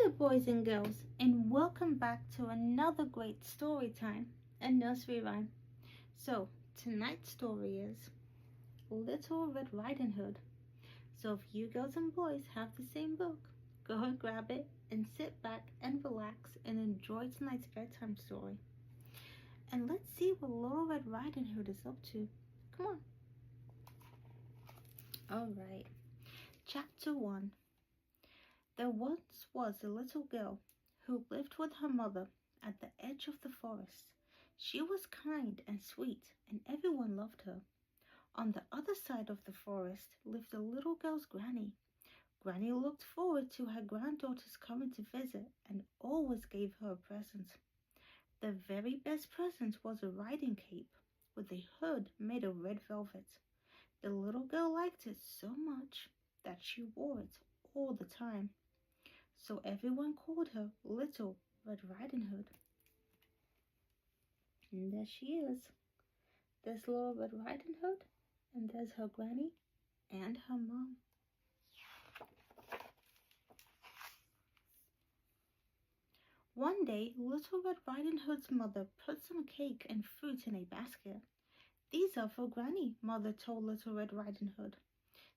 Hello, boys and girls, and welcome back to another great story time, a nursery rhyme. So, tonight's story is Little Red Riding Hood. So, if you girls and boys have the same book, go and grab it and sit back and relax and enjoy tonight's bedtime story. And let's see what Little Red Riding Hood is up to. Come on. Alright, Chapter 1. There once was a little girl who lived with her mother at the edge of the forest. She was kind and sweet, and everyone loved her. On the other side of the forest lived the little girl's granny. Granny looked forward to her granddaughter's coming to visit and always gave her a present. The very best present was a riding cape with a hood made of red velvet. The little girl liked it so much that she wore it all the time. So everyone called her Little Red Riding Hood. And there she is. There's Little Red Riding Hood, and there's her granny and her mom. One day, Little Red Riding Hood's mother put some cake and fruit in a basket. "These are for Granny," Mother told Little Red Riding Hood.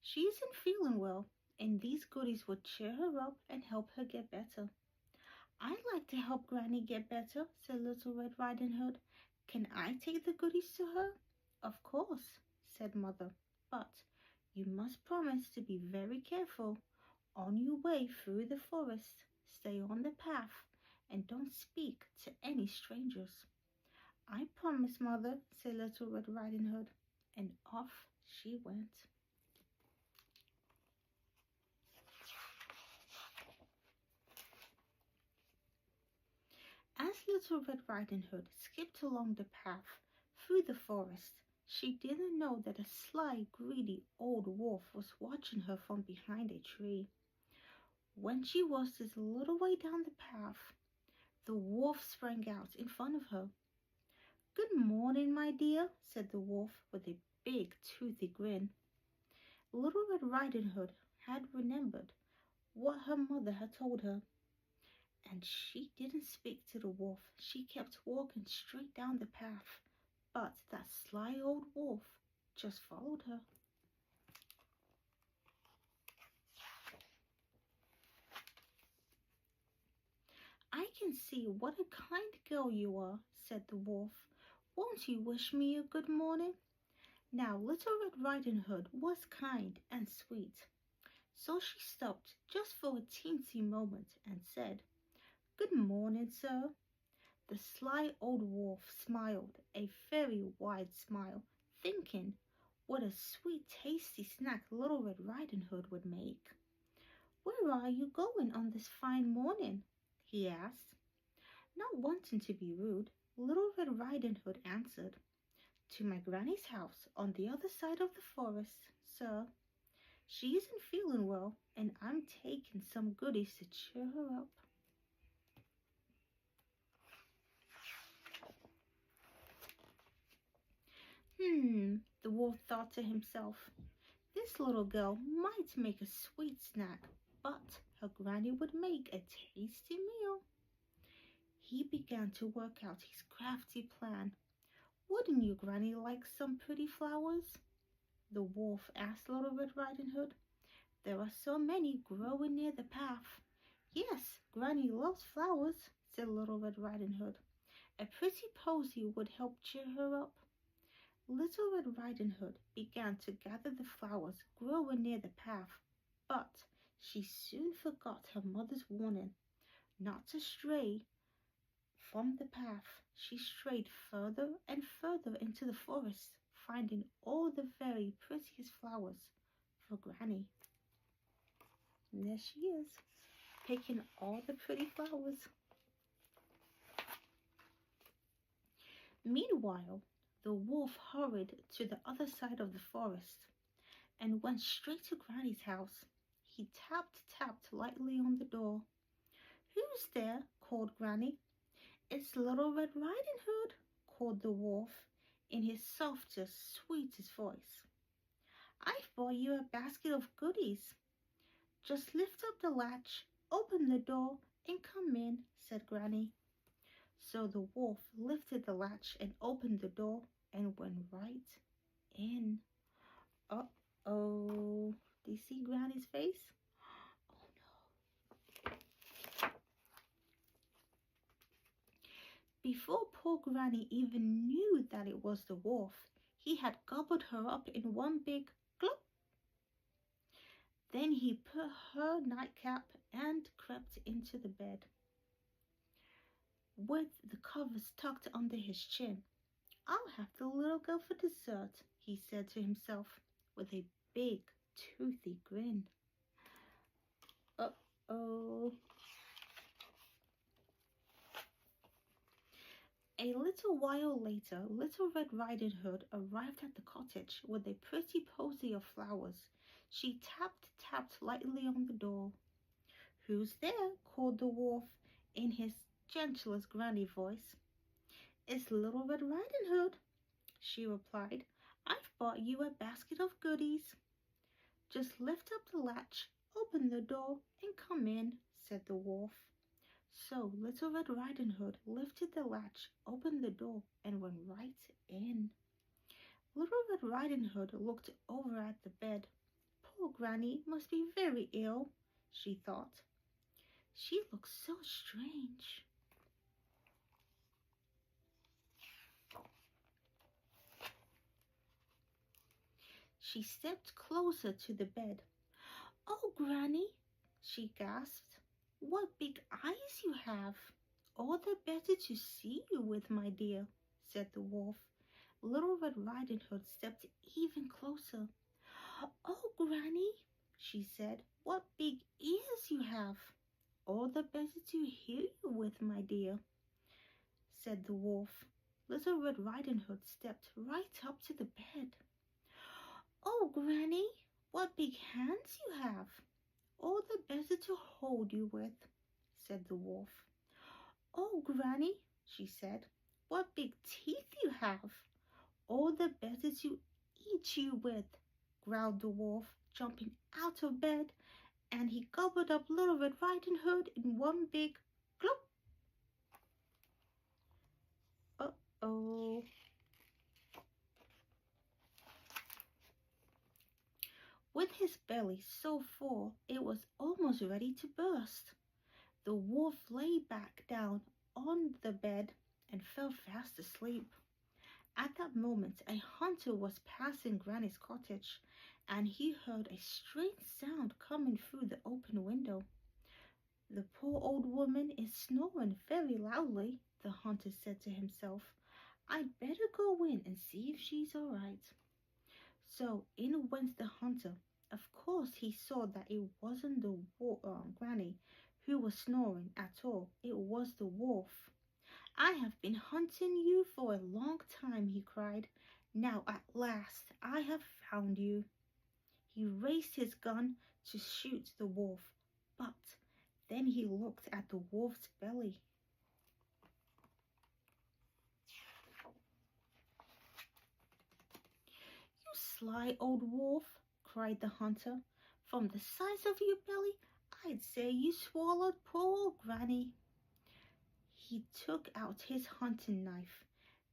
"She isn't feeling well, and these goodies would cheer her up and help her get better." "I'd like to help Granny get better," said Little Red Riding Hood. "Can I take the goodies to her?" "Of course," said Mother, "but you must promise to be very careful on your way through the forest. Stay on the path and don't speak to any strangers." "I promise, Mother," said Little Red Riding Hood, and off she went. As Little Red Riding Hood skipped along the path through the forest, she didn't know that a sly, greedy old wolf was watching her from behind a tree. When she was just a little way down the path, the wolf sprang out in front of her. "Good morning, my dear," said the wolf with a big, toothy grin. Little Red Riding Hood had remembered what her mother had told her, and she didn't speak to the wolf. She kept walking straight down the path, but that sly old wolf just followed her. "I can see what a kind girl you are," said the wolf. "Won't you wish me a good morning?" Now Little Red Riding Hood was kind and sweet, so she stopped just for a teensy moment and said, "Good morning, sir." The sly old wolf smiled a very wide smile, thinking what a sweet, tasty snack Little Red Riding Hood would make. "Where are you going on this fine morning?" he asked. Not wanting to be rude, Little Red Riding Hood answered, "To my granny's house on the other side of the forest, sir. She isn't feeling well, and I'm taking some goodies to cheer her up." The wolf thought to himself, "This little girl might make a sweet snack, but her granny would make a tasty meal." He began to work out his crafty plan. "Wouldn't your granny like some pretty flowers?" the wolf asked Little Red Riding Hood. "There are so many growing near the path." "Yes, Granny loves flowers," said Little Red Riding Hood. "A pretty posy would help cheer her up." Little Red Riding Hood began to gather the flowers growing near the path, but she soon forgot her mother's warning not to stray from the path. She strayed further and further into the forest, finding all the very prettiest flowers for Granny. And there she is, picking all the pretty flowers. Meanwhile, the wolf hurried to the other side of the forest and went straight to Granny's house. He tapped lightly on the door. "Who's there?" called Granny. "It's Little Red Riding Hood," called the wolf in his softest, sweetest voice. "I've brought you a basket of goodies. Just lift up the latch, open the door, and come in, said Granny. So the wolf lifted the latch and opened the door and went right in. Uh-oh. Do you see Granny's face? Oh no. Before poor Granny even knew that it was the wolf, he had gobbled her up in one big glop. Then he put her nightcap and crept into the bed, with the covers tucked under his chin. I'll have the little girl for dessert, he said to himself, with a big, toothy grin. Uh-oh. A little while later, Little Red Riding Hood arrived at the cottage with a pretty posy of flowers. She tapped lightly on the door. Who's there? Called the wolf in his gentlest granny voice. It's Little Red Riding Hood, she replied. I've bought you a basket of goodies. Just lift up the latch, open the door, and come in, said the wolf. So Little Red Riding Hood lifted the latch, opened the door, and went right in. Little Red Riding Hood looked over at the bed. Poor Granny must be very ill, she thought. She looks so strange. She stepped closer to the bed. Oh, Granny, she gasped. What big eyes you have! All the better to see you with, my dear, said the wolf. Little Red Riding Hood stepped even closer. Oh, Granny, she said, what big ears you have! All the better to hear you with, my dear, said the wolf. Little Red Riding Hood stepped right up to the bed. Oh, Granny, what big hands you have! All the better to hold you with, said the wolf. Oh, Granny, she said, what big teeth you have! All the better to eat you with, growled the wolf, jumping out of bed, and he gobbled up Little Red Riding Hood in one big glop. Uh-oh. With his belly so full, it was almost ready to burst. The wolf lay back down on the bed and fell fast asleep. At that moment, a hunter was passing Granny's cottage, and he heard a strange sound coming through the open window. The poor old woman is snoring very loudly, the hunter said to himself. I'd better go in and see if she's all right. So in went the hunter. Of course, he saw that it wasn't the Granny who was snoring at all. It was the wolf. I have been hunting you for a long time, he cried. Now at last I have found you. He raised his gun to shoot the wolf, but then he looked at the wolf's belly. You sly old wolf, cried the hunter. From the size of your belly, I'd say you swallowed poor old Granny. He took out his hunting knife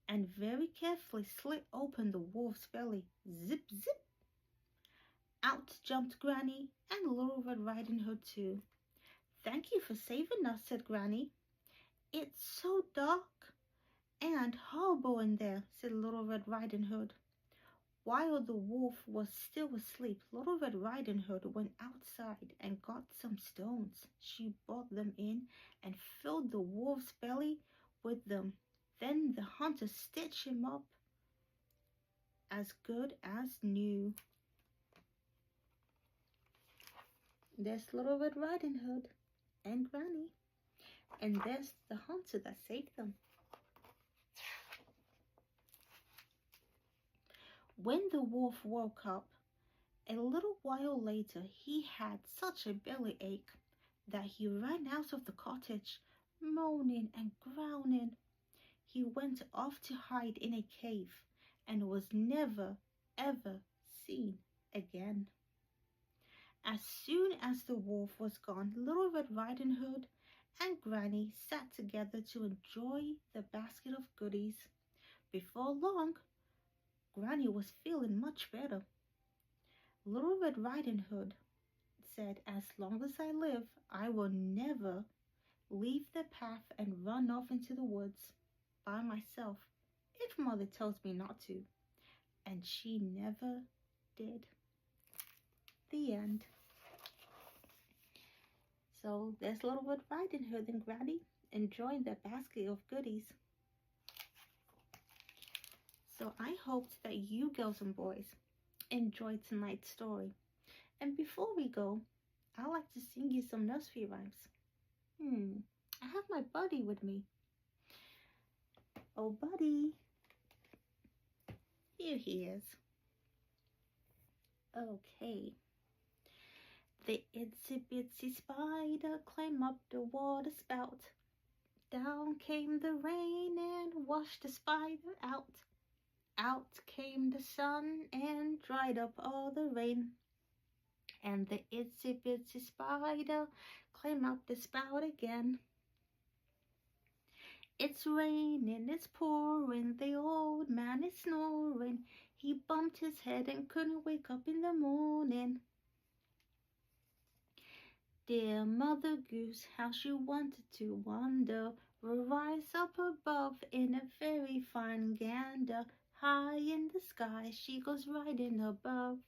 and very carefully slit open the wolf's belly. Zip, zip! Out jumped Granny and Little Red Riding Hood too. Thank you for saving us, said Granny. It's so dark and horrible in there, said Little Red Riding Hood. While the wolf was still asleep, Little Red Riding Hood went outside and got some stones. She brought them in and filled the wolf's belly with them. Then the hunter stitched him up as good as new. There's Little Red Riding Hood and Granny, and there's the hunter that saved them. When the wolf woke up, a little while later, he had such a bellyache that he ran out of the cottage, moaning and growling. He went off to hide in a cave and was never, ever seen again. As soon as the wolf was gone, Little Red Riding Hood and Granny sat together to enjoy the basket of goodies. Before long, Granny was feeling much better. Little Red Riding Hood said, "As long as I live, I will never leave the path and run off into the woods by myself if Mother tells me not to." And she never did. The end. So there's Little Red Riding Hood and Granny enjoying their basket of goodies. So I hoped that you girls and boys enjoyed tonight's story. And before we go, I'd like to sing you some nursery rhymes. I have my buddy with me. Oh, buddy. Here he is. Okay. The itsy bitsy spider climbed up the water spout. Down came the rain and washed the spider out. Out came the sun and dried up all the rain. And the itsy bitsy spider climbed up the spout again. It's raining, it's pouring, the old man is snoring. He bumped his head and couldn't wake up in the morning. Dear Mother Goose, how she wanted to wander, will rise up above in a very fine gander. High in the sky she goes riding above,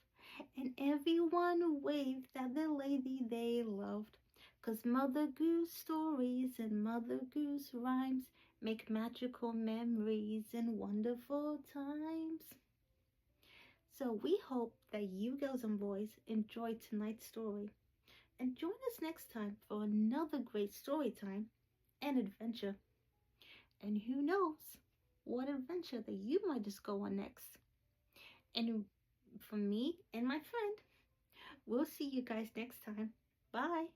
and everyone waved at the lady they loved. 'Cause Mother Goose stories and Mother Goose rhymes make magical memories and wonderful times. So we hope that you girls and boys enjoyed tonight's story. And join us next time for another great story time and adventure. And who knows what adventure that you might just go on next. And from me and my friend, we'll see you guys next time. Bye.